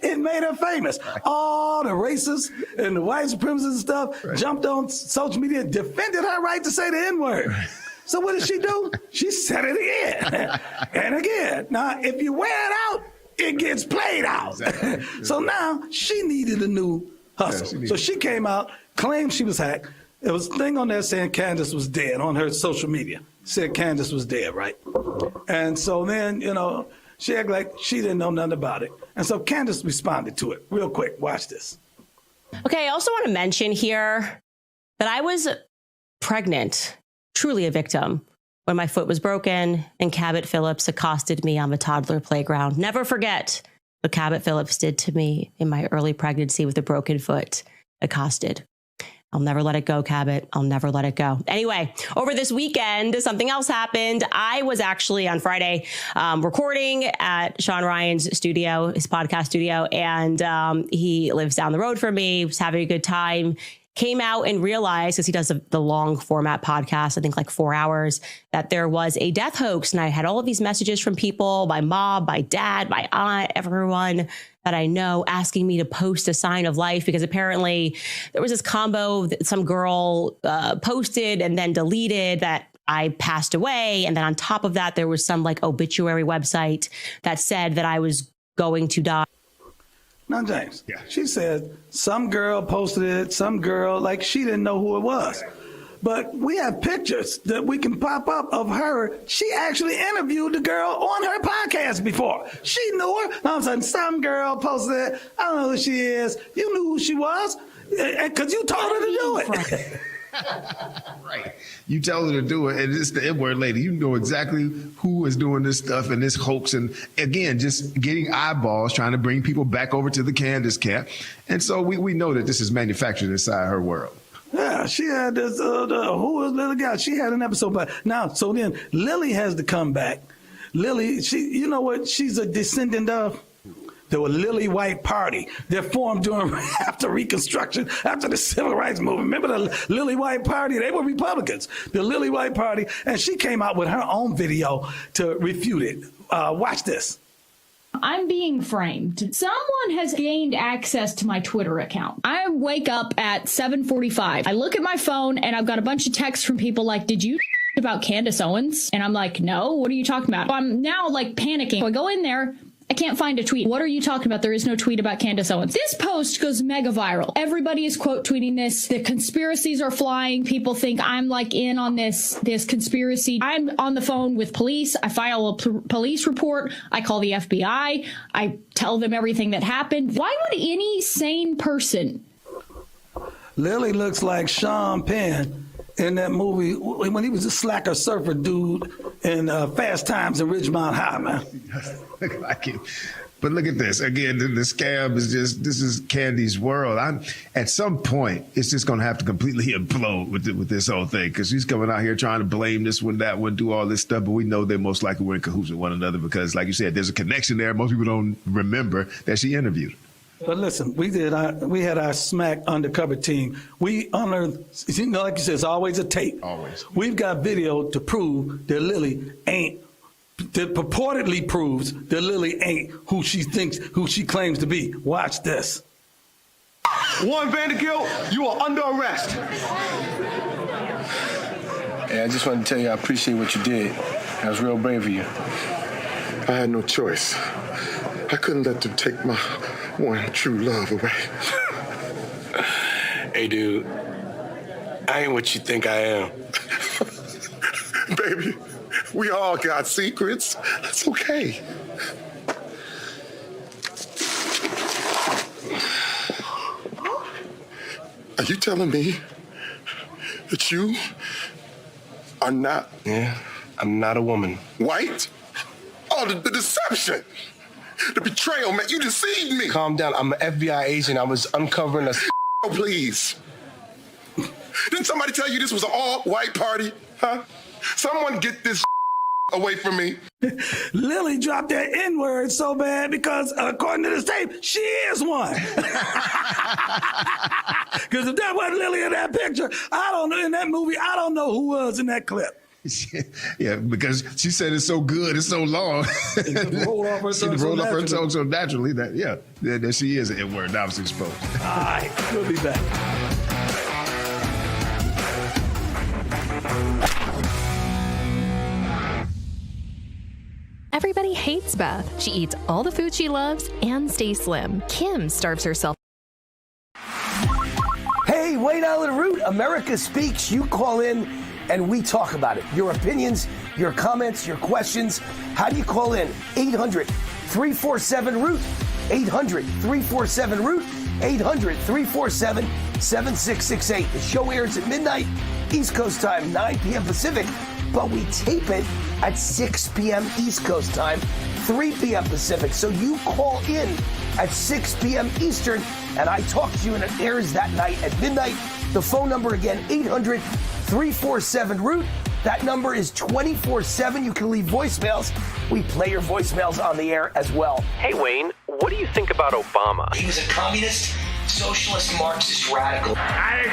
it made her famous. All the racists and the white supremacists and stuff jumped on social media and defended her right to say the N-word. So what did she do? She said it again and again. Now, if you wear it out, it gets played out. Exactly. So now she needed a new hustle. Yeah, so she came out, claimed she was hacked. There was a thing on there saying Candace was dead on her social media. Said Candace was dead, right? And so then, she acted like she didn't know nothing about it. And so Candace responded to it real quick. Watch this. Okay, I also want to mention here that I was pregnant, truly a victim, when my foot was broken and Cabot Phillips accosted me on the toddler playground. Never forget what Cabot Phillips did to me in my early pregnancy with a broken foot. Accosted. I'll never let it go, Cabot. I'll never let it go. Anyway, over this weekend, something else happened. I was actually on Friday recording at Sean Ryan's studio, his podcast studio, and he lives down the road from me, was having a good time. Came out and realized, because he does the long format podcast, I think like 4 hours, that there was a death hoax. And I had all of these messages from people, my mom, my dad, my aunt, everyone that I know asking me to post a sign of life, because apparently there was this combo that some girl posted and then deleted that I passed away. And then on top of that, there was some like obituary website that said that I was going to die. Now, James, Yeah. she said some girl posted it, some girl, like she didn't know who it was. But we have pictures that we can pop up of her. She actually interviewed the girl on her podcast before. She knew her. All of a sudden, some girl posted it. I don't know who she is. You knew who she was because you told her to do it. Right. You tell her to do it, and it's the N-word lady. You know exactly who is doing this stuff and this hoax. And again, just getting eyeballs, trying to bring people back over to the Candace camp. And so we know that this is manufactured inside her world. Yeah, she had this, who was Lily guy? She had an episode, but now, so then Lily has to come back. Lily, you know what she's a descendant of? The Lily White Party that formed after Reconstruction, after the Civil Rights Movement. Remember the Lily White Party? They were Republicans, the Lily White Party. And she came out with her own video to refute it. Watch this. I'm being framed. Someone has gained access to my Twitter account. I wake up at 7:45. I look at my phone and I've got a bunch of texts from people like, did you about Candace Owens? And I'm like, no, what are you talking about? I'm now like panicking. So I go in there. I can't find a tweet. What are you talking about? There is no tweet about Candace Owens. This post goes mega viral. Everybody is quote tweeting this. The conspiracies are flying. People think I'm like in on this conspiracy. I'm on the phone with police. I file a police report. I call the FBI. I tell them everything that happened. Why would any sane person? Lily looks like Sean Penn in that movie when he was a slacker surfer dude in Fast Times in Ridgemont High, man. Like it. But look at this. Again, the scam is this is Candy's world. At some point, it's just going to have to completely implode with this whole thing because she's coming out here trying to blame this one, that one, do all this stuff. But we know they most likely were in cahoots with one another because, like you said, there's a connection there. Most people don't remember that she interviewed. But listen, we had our Smack undercover team. We unearthed, like you said, it's always a tape. Always. We've got video to prove that Lily ain't, that purportedly proves that Lily ain't who she claims to be. Watch this. Warren Vandergilt, you are under arrest. Hey, I just wanted to tell you I appreciate what you did. That was real brave of you. I had no choice. I couldn't let them take my one true love away. Hey, dude, I ain't what you think I am. Baby, we all got secrets. That's okay. Are you telling me that you are not... Yeah, I'm not a woman. White? Oh, the deception. The betrayal, man. You deceived me. Calm down. I'm an FBI agent. I was uncovering a... Oh, please. Didn't somebody tell you this was an all-white party? Huh? Someone get this away from me. Lily dropped that N-word so bad because, according to this tape, she is one. Because if that wasn't Lily in that picture, I don't know, in that movie, I don't know who was in that clip. Yeah, because she said it's so good, it's so long. It rolled off her tongue so naturally that she is an N-word, now it's exposed. All right, we'll be back. Everybody hates Beth. She eats all the food she loves and stays slim. Kim starves herself. Hey, Wayne Island Root, America Speaks. You call in and we talk about it. Your opinions, your comments, your questions. How do you call in? 800-347-ROOT. 800-347-ROOT. 800-347-7668. The show airs at midnight, East Coast time, 9 p.m. Pacific, but we tape it at 6 p.m. East Coast time, 3 p.m. Pacific. So you call in at 6 p.m. Eastern, and I talk to you, and it airs that night at midnight. The phone number again, 800-347-ROOT. That number is 24/7. You can leave voicemails. We play your voicemails on the air as well. Hey, Wayne, what do you think about Obama? He was a communist, socialist, Marxist radical. I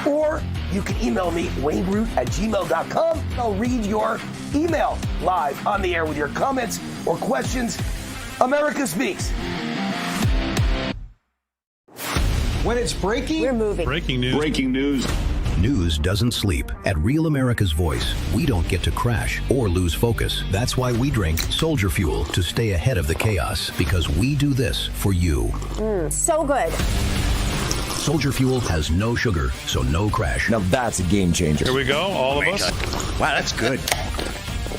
agree. Or you can email me, wayneroot@gmail.com. I'll read your email live on the air with your comments or questions. America Speaks. When it's breaking, we're moving. Breaking news. Breaking news. News doesn't sleep. At Real America's Voice, we don't get to crash or lose focus. That's why we drink Soldier Fuel to stay ahead of the chaos, because we do this for you. So good. Soldier Fuel has no sugar, so no crash. Now that's a game changer. Here we go, all of us. Wow, that's good.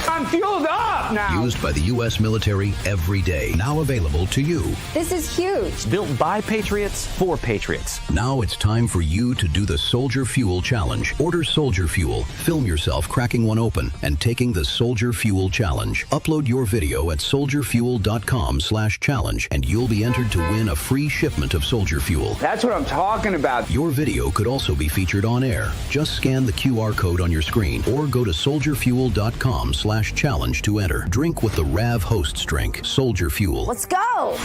I'm fueled up now. Used by the U.S. military every day. Now available to you. This is huge. Built by Patriots for Patriots. Now it's time for you to do the Soldier Fuel Challenge. Order Soldier Fuel, film yourself cracking one open, and taking the Soldier Fuel Challenge. Upload your video at soldierfuel.com/challenge, and you'll be entered to win a free shipment of Soldier Fuel. That's what I'm talking about. Your video could also be featured on air. Just scan the QR code on your screen or go to soldierfuel.com/challenge to enter. Drink with the Rav Hosts drink, Soldier Fuel. Let's go.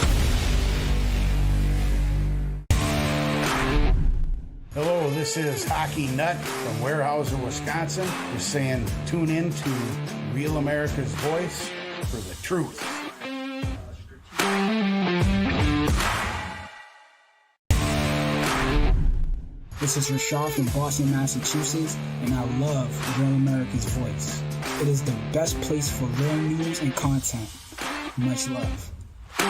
Hello, this is Hockey Nut from Weyerhaeuser, Wisconsin. Just saying, tune in to Real America's Voice for the truth. This is Rashad from Boston, Massachusetts, and I love Real America's Voice. It is the best place for real news and content. Much love. Okay,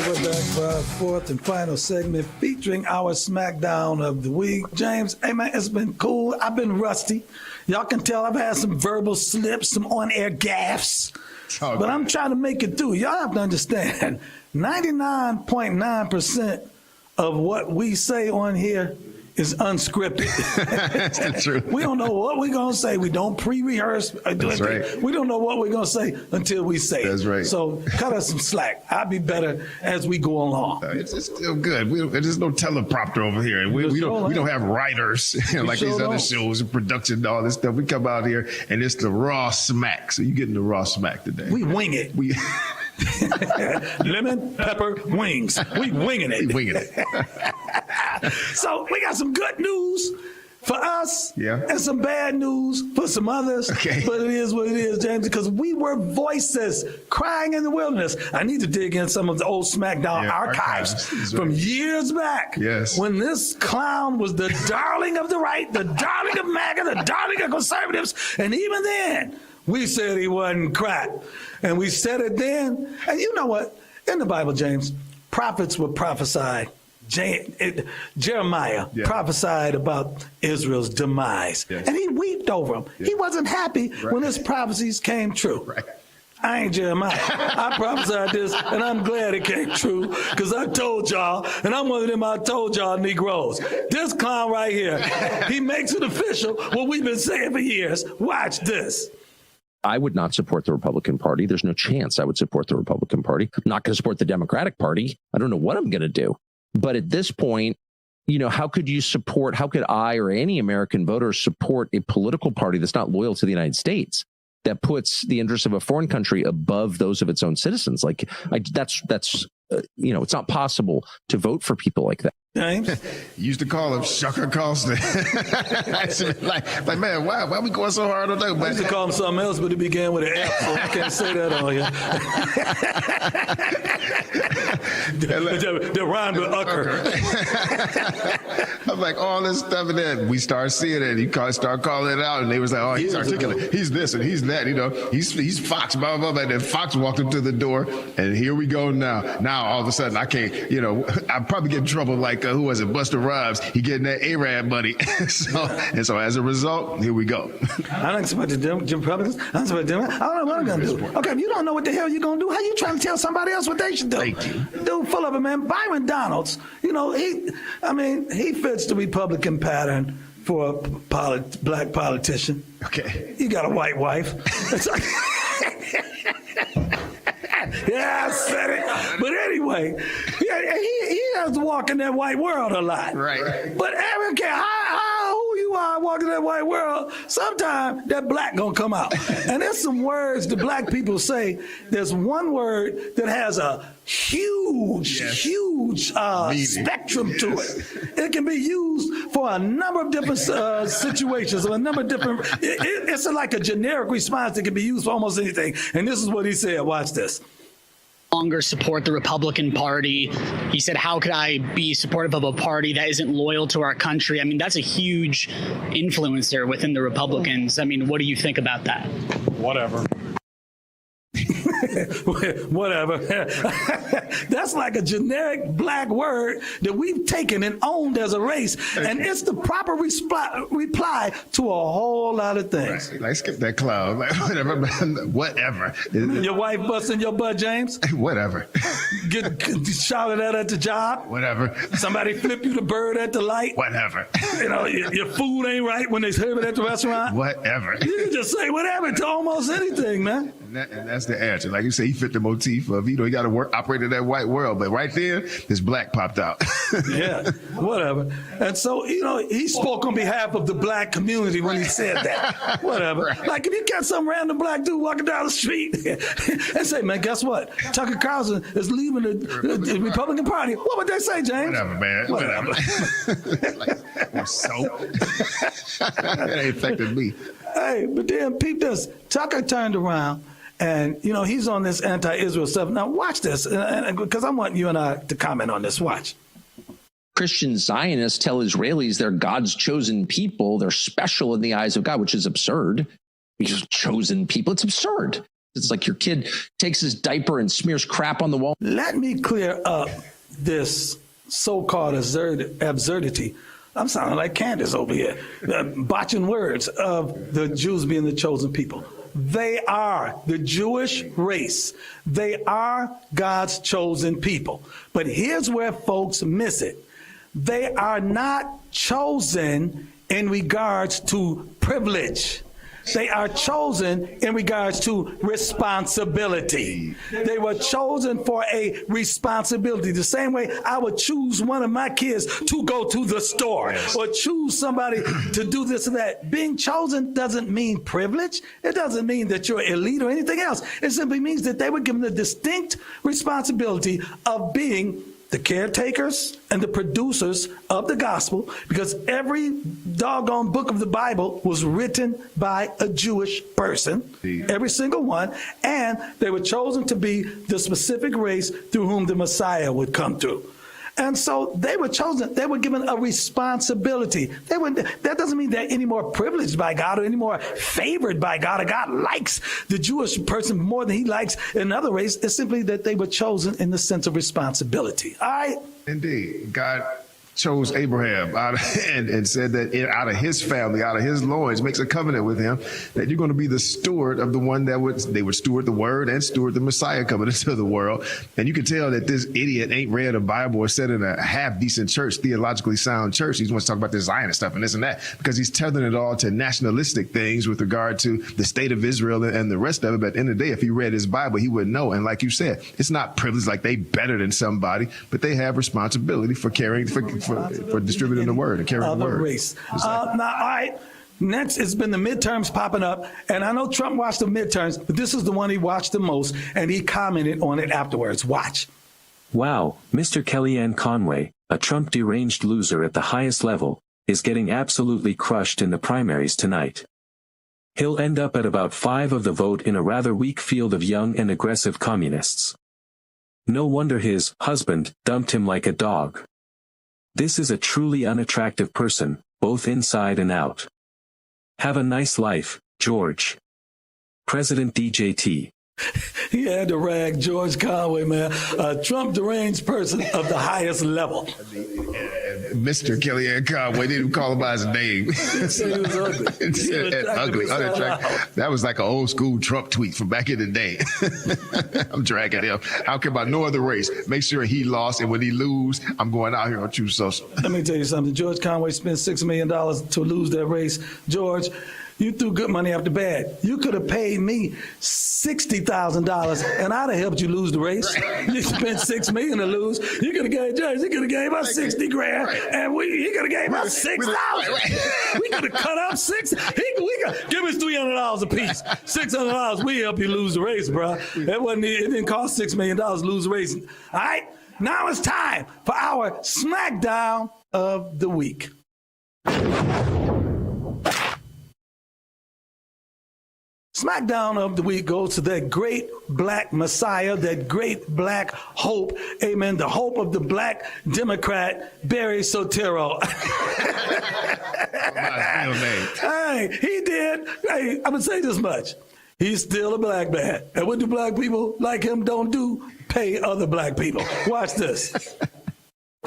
we're back for our fourth and final segment featuring our Smackdown of the week. James, hey man, it's been cool. I've been rusty. Y'all can tell I've had some verbal slips, some on-air gaffes. But I'm trying to make it through. Y'all have to understand, 99.9% of what we say on here is unscripted. That's the truth. We don't know what we're going to say. We don't pre-rehearse. That's right. We don't know what we're going to say until we say it. That's right. So cut us some slack. I'll be better as we go along. It's still good. There's no teleprompter over here. We don't have writers like these other shows and production and all this stuff. We come out here and it's the raw smack. So you're getting the raw smack today. We wing it. Lemon, pepper, wings. We winging it. So we got some good news for us and some bad news for some others. Okay. But it is what it is, James, because we were voices crying in the wilderness. I need to dig in some of the old Smackdown archives from years back. Yes. When this clown was the darling of the right, the darling of MAGA, the darling of conservatives. And even then, we said he wasn't crap. And we said it then. And you know what? In the Bible, James, prophets would prophesy. Jeremiah prophesied about Israel's demise. And he wept over them. He wasn't happy when his prophecies came true. I ain't Jeremiah. I prophesied this, and I'm glad it came true, because I told y'all, and I'm one of them I told y'all Negroes. This clown right here, he makes it official what we've been saying for years. Watch this. I would not support the Republican Party. There's no chance I would support the Republican Party. I'm not going to support the Democratic Party. I don't know what I'm going to do. But at this point, you know, how could I or any American voter support a political party that's not loyal to the United States, that puts the interests of a foreign country above those of its own citizens? It's not possible to vote for people like that. James? Used to call him Shucker Carlson. like, man, why are we going so hard on that? I used to call him something else, but it began with an F, so I can't say that on here. The rhyme with Ucker. I'm like, all this stuff, and then we start seeing it. You start calling it out, and they was like, oh, he's articulate. He's this and he's that. You know, he's Fox, blah, blah, blah. And then Fox walked him to the door, and here we go now. Now, all of a sudden, I can't, I probably get in trouble like, who was it, Busta Rhymes? He getting that Arab money. so as a result, here we go. I don't expect the Republicans. I don't expect them. I don't know what I'm going to do. Okay, if you don't know what the hell you're going to do, how you trying to tell somebody else what they should do? Thank you. Dude, full of it, man. Byron Donalds, he fits the Republican pattern for a black politician. Okay. You got a white wife. It's like, yeah, I said it. But anyway, he has to walk in that white world a lot. Right. But I don't care who you are walking in that white world, sometime that black gonna come out. And there's some words the black people say. There's one word that has a huge spectrum to it. It can be used for a number of different situations, or a number of different. It's like a generic response that can be used for almost anything. And this is what he said. Watch this. longer support the Republican Party. He said, how could I be supportive of a party that isn't loyal to our country? I mean, that's a huge influencer within the Republicans. I mean, what do you think about that? Whatever. Whatever. That's like a generic black word that we've taken and owned as a race, and it's the proper reply to a whole lot of things. Right. Like, skip that clown. Like, whatever. Your wife busting your butt, James? Whatever. Get shouted at the job? Whatever. Somebody flip you the bird at the light? Whatever. You know, your food ain't right when they serve it at the restaurant? Whatever. You can just say whatever to almost anything, man. And that's the answer. Like you say, he fit the motif of, you got to operate in that white world. But right there, this black popped out. Yeah, whatever. And so, he spoke on behalf of the black community when he said that. Whatever. Right. Like, if you got some random black dude walking down the street and say, man, guess what? Tucker Carlson is leaving the Republican Party. What would they say, James? Whatever, man. Whatever. Or so. It ain't affected me. Hey, but then peep this. Tucker turned around. And, he's on this anti-Israel stuff. Now, watch this, because I want you and I to comment on this. Watch. Christian Zionists tell Israelis they're God's chosen people. They're special in the eyes of God, which is absurd. Because chosen people, it's absurd. It's like your kid takes his diaper and smears crap on the wall. Let me clear up this so-called absurdity. I'm sounding like Candace over here, botching words of the Jews being the chosen people. They are the Jewish race. They are God's chosen people. But here's where folks miss it. They are not chosen in regards to privilege. They are chosen in regards to responsibility. They were chosen for a responsibility. The same way I would choose one of my kids to go to the store or choose somebody to do this and that. Being chosen doesn't mean privilege. It doesn't mean that you're elite or anything else. It simply means that they were given the distinct responsibility of being the caretakers and the producers of the gospel, because every doggone book of the Bible was written by a Jewish person, every single one, and they were chosen to be the specific race through whom the Messiah would come through. And so they were chosen. They were given a responsibility. That doesn't mean they're any more privileged by God or any more favored by God, or God likes the Jewish person more than he likes another race. It's simply that they were chosen in the sense of responsibility. All right? Indeed. God chose Abraham and said that out of his family, out of his loins, makes a covenant with him that you're going to be the steward of the one they would steward the word and steward the Messiah coming into the world. And you can tell that this idiot ain't read a Bible or sat in a half decent church, theologically sound church. He wants to talk about the Zionist stuff and this and that, because he's tethering it all to nationalistic things with regard to the state of Israel and the rest of it. But at the end of the day, if he read his Bible, he would know. And like you said, it's not privilege like they better than somebody, but they have responsibility for carrying, for distributing the word and carrying the word. Race. Now, all right. Next, it's been the midterms popping up, and I know Trump watched the midterms, but this is the one he watched the most, and he commented on it afterwards. Watch. Wow, Mr. Kellyanne Conway, a Trump deranged loser at the highest level, is getting absolutely crushed in the primaries tonight. He'll end up at about 5% of the vote in a rather weak field of young and aggressive communists. No wonder his husband dumped him like a dog. This is a truly unattractive person, both inside and out. Have a nice life, George. President DJT. He had to rag George Conway, man. A Trump deranged person of the highest level. Mr. Kellyanne Conway didn't even call him by his name. He said he was ugly. Ugly, unattractive. That was like an old school Trump tweet from back in the day. I'm dragging him. I don't care about no other race. Make sure he lost, and when he lose, I'm going out here on True Social. Let me tell you something. George Conway spent $6 million to lose that race. George, you threw good money after bad. You could have paid me $60,000 and I'd have helped you lose the race. You spent $6 million to lose. You could have gave George. He could have gave us $60 grand, and he could have gave us $6,000. We could have cut out $6. Give us $300 a piece. $600. We help you lose the race, bro. It didn't cost $6 million to lose the race. All right. Now it's time for our Smackdown of the week. Smackdown of the week goes to that great black messiah, that great black hope. Amen. The hope of the black Democrat, Barry Soetoro. Hey, he did. Hey, I'm going to say this much. He's still a black man. And what do black people like him don't do? Pay other black people. Watch this.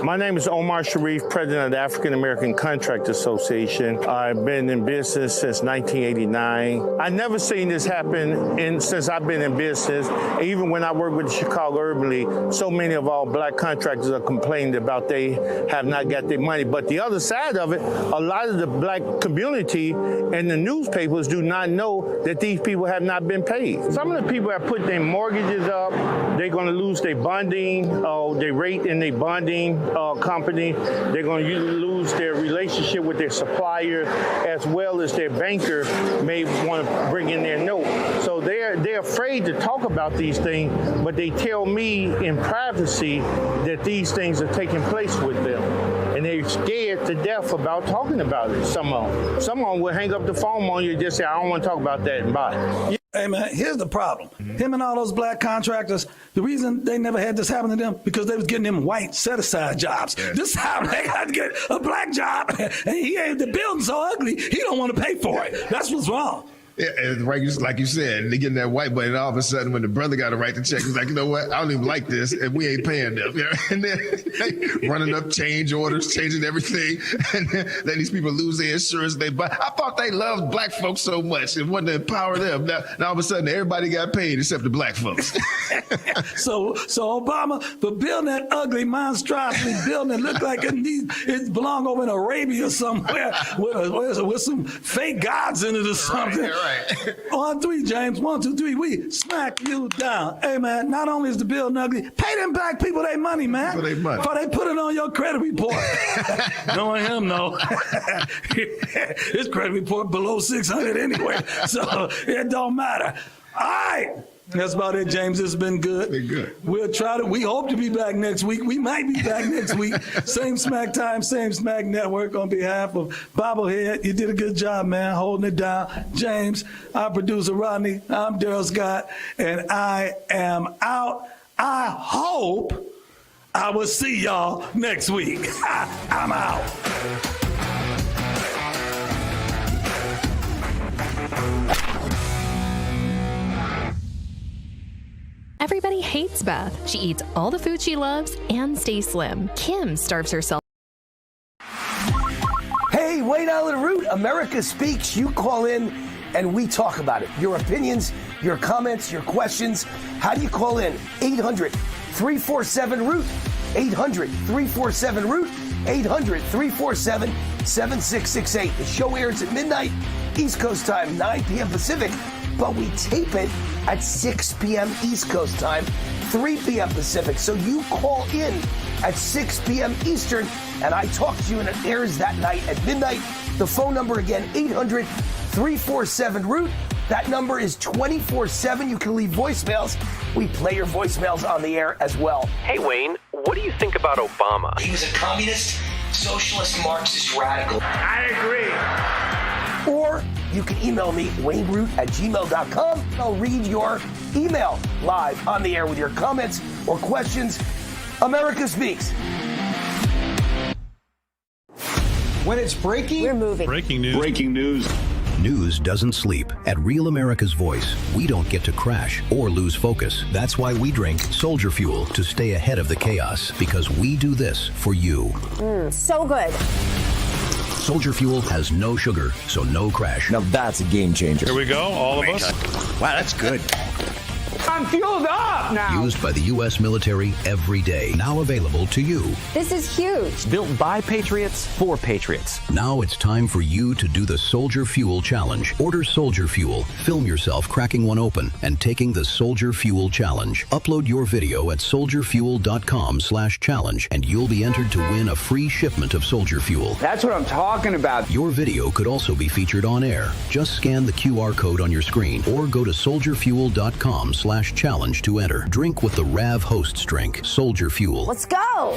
My name is Omar Sharif, president of the African American Contract Association. I've been in business since 1989. I've never seen this happen since I've been in business. Even when I worked with the Chicago Urban League, so many of our black contractors are complaining about they have not got their money. But the other side of it, a lot of the black community and the newspapers do not know that these people have not been paid. Some of the people have put their mortgages up. They're going to lose their bonding, their rate in their bonding company. They're going to lose their relationship with their supplier, as well as their banker may want to bring in their note. So they're afraid to talk about these things, but they tell me in privacy that these things are taking place with them. And they're scared to death about talking about it, some of them. Some of them will hang up the phone on you and just say, I don't want to talk about that, and bye. Hey, man, here's the problem. Him and all those black contractors, the reason they never had this happen to them, because they was getting them white set-aside jobs. Yeah. This time they got to get a black job, and the building's so ugly, he don't want to pay for it. That's what's wrong. Yeah, and right, like you said, they getting that white money, and all of a sudden, when the brother got to write the check, he's like, you know what? I don't even like this, and we ain't paying them. You know? And then they running up change orders, changing everything, and then these people lose their insurance. I thought they loved black folks so much and wanted to empower them. Now all of a sudden, everybody got paid except the black folks. So Obama, for building that ugly monstrosity building that looked like it belonged over in Arabia somewhere with some fake gods in it or something. Right. 1, 3, James. 1, 2, 3. We smack you down. Hey, man, not only is the building ugly, pay them black people their money, man. For their money. Before they put it on your credit report. Knowing him, no. His credit report below 600 anyway. So it don't matter. All right. That's about it, James. It's been good. Been good. We hope to be back next week. We might be back next week. Same Smack Time, same Smack Network. On behalf of Bobblehead, you did a good job, man, holding it down. James, our producer, Rodney, I'm Darrell Scott, and I am out. I hope I will see y'all next week. I'm out. Everybody hates Beth. She eats all the food she loves and stays slim. Kim starves herself. Hey, Wayne Island Root, America Speaks. You call in and we talk about it. Your opinions, your comments, your questions. How do you call in? 800-347-ROOT. 800-347-ROOT. 800-347-7668. The show airs at midnight, East Coast time, 9 p.m. Pacific. But we tape it at 6 p.m. East Coast time, 3 p.m. Pacific. So you call in at 6 p.m. Eastern, and I talk to you, and it airs that night at midnight. The phone number again, 800-347-ROOT. That number is 24/7. You can leave voicemails. We play your voicemails on the air as well. Hey, Wayne, what do you think about Obama? He was a communist, socialist, Marxist radical. I agree. Or you can email me, wayneroot@gmail.com. I'll read your email live on the air with your comments or questions. America Speaks. When it's breaking, we're moving. Breaking news. Breaking news. News doesn't sleep. At Real America's Voice, we don't get to crash or lose focus. That's why we drink Soldier Fuel to stay ahead of the chaos, because we do this for you. So good. Soldier Fuel has no sugar, so no crash. Now that's a game changer. Here we go, all of us. Wow, that's good. I'm fueled up now. Used by the U.S. military every day. Now available to you. This is huge. Built by Patriots for Patriots. Now it's time for you to do the Soldier Fuel Challenge. Order Soldier Fuel, film yourself cracking one open, and taking the Soldier Fuel Challenge. Upload your video at soldierfuel.com/challenge, and you'll be entered to win a free shipment of Soldier Fuel. That's what I'm talking about. Your video could also be featured on air. Just scan the QR code on your screen or go to soldierfuel.com/challenge to enter. Drink what the RAV hosts drink. Soldier Fuel. Let's go.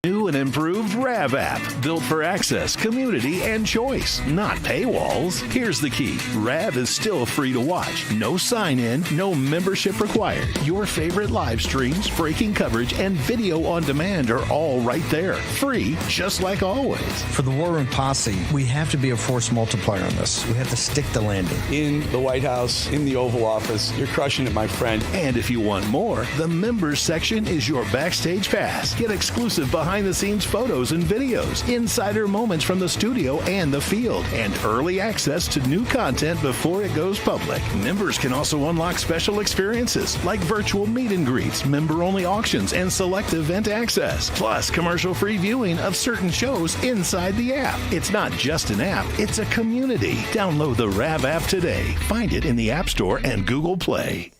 New and improved RAV app, built for access, community, and choice, not paywalls. Here's the key. RAV is still free to watch. No sign-in, no membership required. Your favorite live streams, breaking coverage, and video on demand are all right there. Free, just like always. For the War Room Posse, we have to be a force multiplier on this. We have to stick the landing. In the White House, in the Oval Office, you're crushing it, my friend. And if you want more, the members section is your backstage pass. Get exclusive behind-the-scenes photos and videos, insider moments from the studio and the field, and early access to new content before it goes public. Members can also unlock special experiences like virtual meet and greets, member-only auctions, and select event access, plus commercial-free viewing of certain shows inside the app. It's not just an app, it's a community. Download the RAV app today. Find it in the App Store and Google Play.